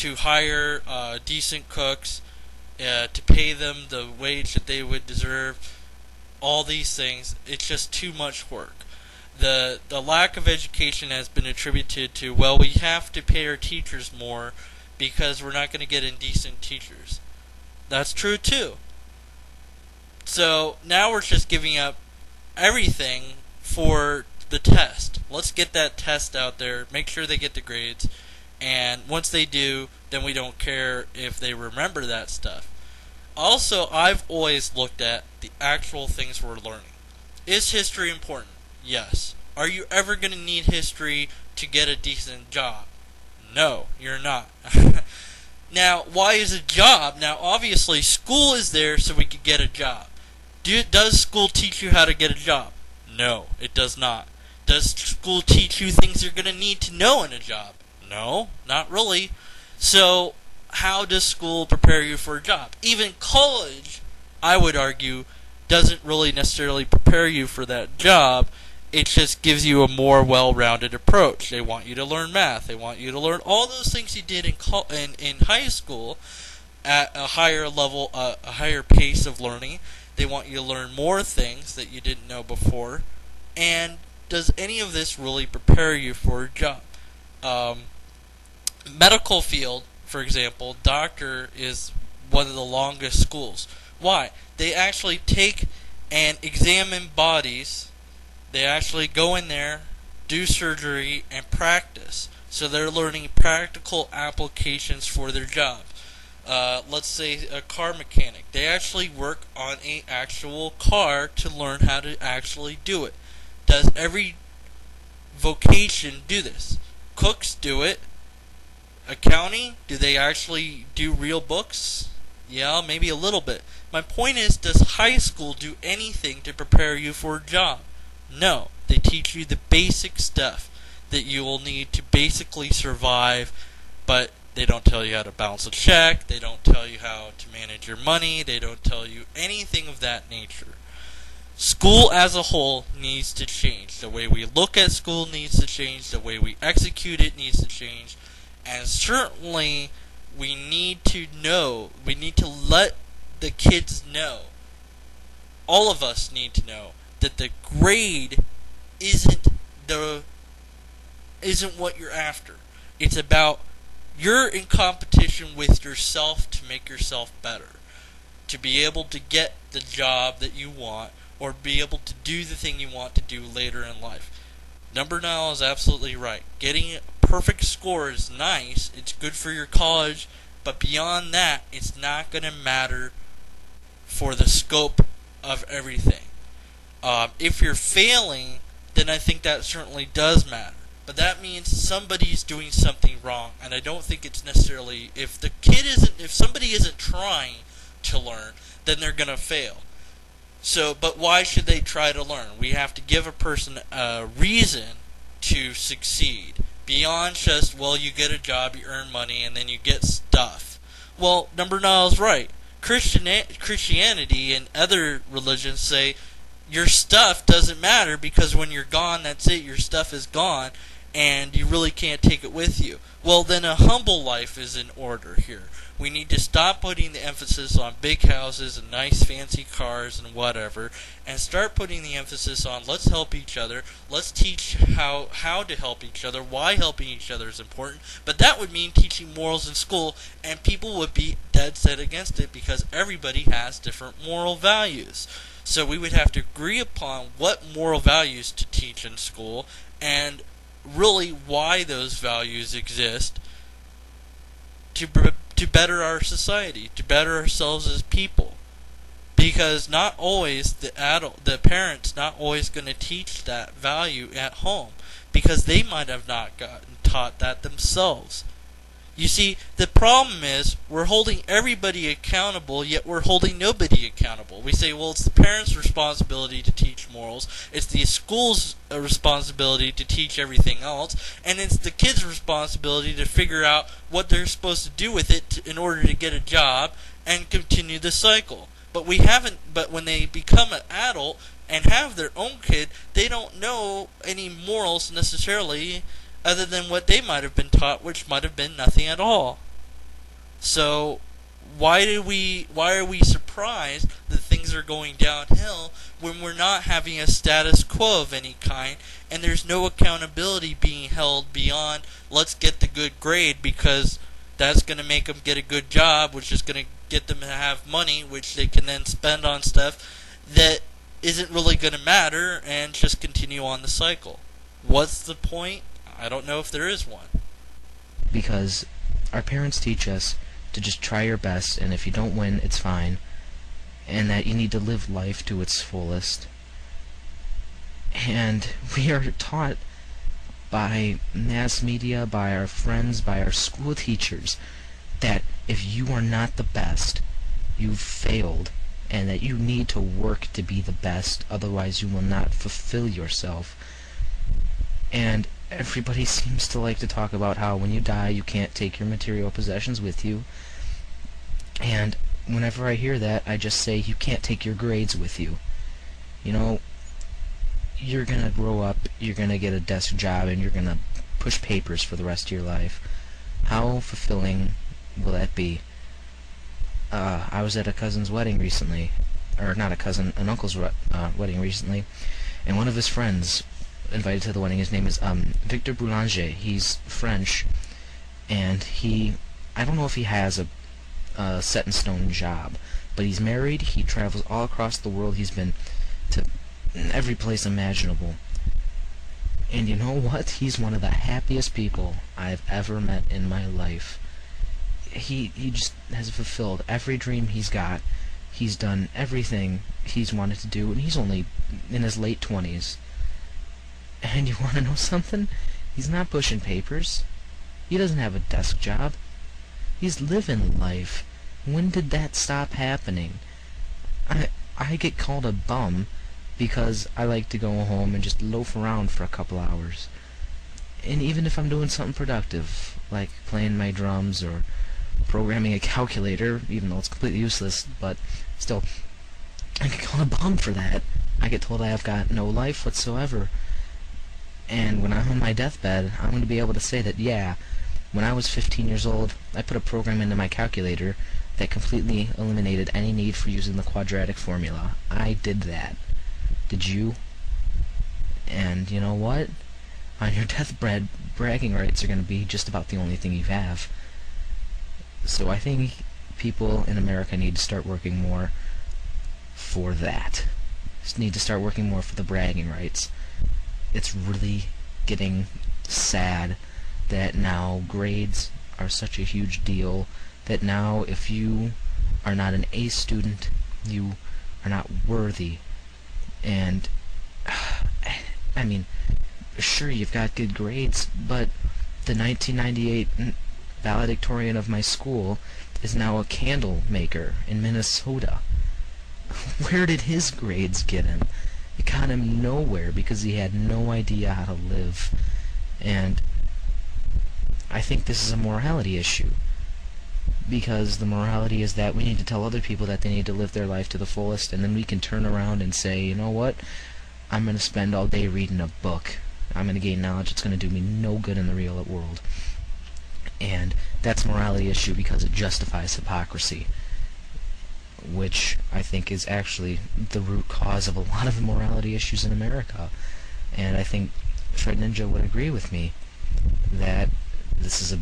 to hire decent cooks, to pay them the wage that they would deserve. All these things, it's just too much work. The lack of education has been attributed to, well, we have to pay our teachers more because we're not going to get indecent teachers. That's true too. So now we're just giving up everything for the test. Let's get that test out there, make sure they get the grades, and once they do, then we don't care if they remember that stuff. Also, I've always looked at the actual things we're learning. Is history important? Yes. Are you ever going to need history to get a decent job? No, you're not. Now, why is a job? Now, obviously, school is there so we could get a job. Does school teach you how to get a job? No, it does not. Does school teach you things you're going to need to know in a job? No, not really. So, how does school prepare you for a job? Even college, I would argue, doesn't really necessarily prepare you for that job. It just gives you a more well-rounded approach. They want you to learn math. They want you to learn all those things you did in high school at a higher level, a higher pace of learning. They want you to learn more things that you didn't know before. And does any of this really prepare you for a job? Medical field, for example, doctor is one of the longest schools. Why? They actually take and examine bodies. They actually go in there, do surgery, and practice. So they're learning practical applications for their job. Let's say a car mechanic. They actually work on an actual car to learn how to actually do it. Does every vocation do this? Cooks do it. Accounting, do they actually do real books? Yeah, maybe a little bit. My point is, does high school do anything to prepare you for a job? No. They teach you the basic stuff that you will need to basically survive, but they don't tell you how to balance a check, they don't tell you how to manage your money, they don't tell you anything of that nature. School as a whole needs to change. The way we look at school needs to change, the way we execute it needs to change, and certainly we need to know, we need to let the kids know, all of us need to know, that the grade isn't what you're after. It's about you're in competition with yourself to make yourself better, to be able to get the job that you want, or be able to do the thing you want to do later in life. NumberNile is absolutely right. Getting a perfect score is nice, it's good for your college, but beyond that, it's not going to matter for the scope of everything. If you're failing, then I think that certainly does matter. But that means somebody's doing something wrong, and I don't think it's necessarily, if somebody isn't trying to learn, then they're going to fail. So, but why should they try to learn? We have to give a person a reason to succeed, beyond just, well, you get a job, you earn money, and then you get stuff. Well, NumberNile's right. Christianity and other religions say your stuff doesn't matter because when you're gone, that's it, your stuff is gone, and you really can't take it with you. Well, then a humble life is in order here. We need to stop putting the emphasis on big houses and nice fancy cars and whatever, and start putting the emphasis on let's help each other, let's teach how to help each other, why helping each other is important. But that would mean teaching morals in school, and people would be dead set against it because everybody has different moral values. So we would have to agree upon what moral values to teach in school, and really why those values exist to better our society, to better ourselves as people. Because not always the parents not always going to teach that value at home, because they might have not gotten taught that themselves. You see, the problem is we're holding everybody accountable, yet we're holding nobody accountable. We say, well, it's the parents' responsibility to teach morals, it's the school's responsibility to teach everything else, and it's the kids' responsibility to figure out what they're supposed to do with it in order to get a job and continue the cycle. But when they become an adult and have their own kid, they don't know any morals necessarily, other than what they might have been taught, which might have been nothing at all. So why are we surprised that things are going downhill when we're not having a status quo of any kind, and there's no accountability being held beyond let's get the good grade because that's going to make them get a good job, which is going to get them to have money, which they can then spend on stuff that isn't really going to matter, and just continue on the cycle. What's the point? I don't know if there is one. Because our parents teach us to just try your best, and if you don't win, it's fine, and that you need to live life to its fullest. And we are taught by mass media, by our friends, by our school teachers, that if you are not the best, you've failed, and that you need to work to be the best, otherwise you will not fulfill yourself. And everybody seems to like to talk about how when you die you can't take your material possessions with you. And whenever I hear that, I just say you can't take your grades with you. You know, you're gonna grow up, you're gonna get a desk job, and you're gonna push papers for the rest of your life. How fulfilling will that be? I was at a cousin's wedding recently, or not a cousin, an uncle's wedding recently, and one of his friends invited to the wedding. His name is Victor Boulanger. He's French, and I don't know if he has a set-in-stone job, but he's married, he travels all across the world, he's been to every place imaginable. And you know what? He's one of the happiest people I've ever met in my life. He just has fulfilled every dream he's got. He's done everything he's wanted to do, and he's only in his late 20s. And you want to know something? He's not pushing papers. He doesn't have a desk job. He's living life. When did that stop happening? I get called a bum because I like to go home and just loaf around for a couple hours. And even if I'm doing something productive, like playing my drums or programming a calculator, even though it's completely useless, but still, I get called a bum for that. I get told I have got no life whatsoever. And when I'm on my deathbed, I'm going to be able to say that, yeah, when I was 15 years old, I put a program into my calculator that completely eliminated any need for using the quadratic formula. I did that. Did you? And you know what? On your deathbed, bragging rights are going to be just about the only thing you have. So I think people in America need to start working more for that. Just need to start working more for the bragging rights. It's really getting sad that now grades are such a huge deal, that now if you are not an A student, you are not worthy. And I mean, sure, you've got good grades, but the 1998 valedictorian of my school is now a candle maker in Minnesota. Where did his grades get him? It got him nowhere because he had no idea how to live. And I think this is a morality issue, because the morality is that we need to tell other people that they need to live their life to the fullest, and then we can turn around and say, you know what, I'm going to spend all day reading a book. I'm going to gain knowledge that's going to do me no good in the real world. And that's a morality issue because it justifies hypocrisy, which I think is actually the root cause of a lot of the morality issues in America. And I think Shred Ninja would agree with me that this is a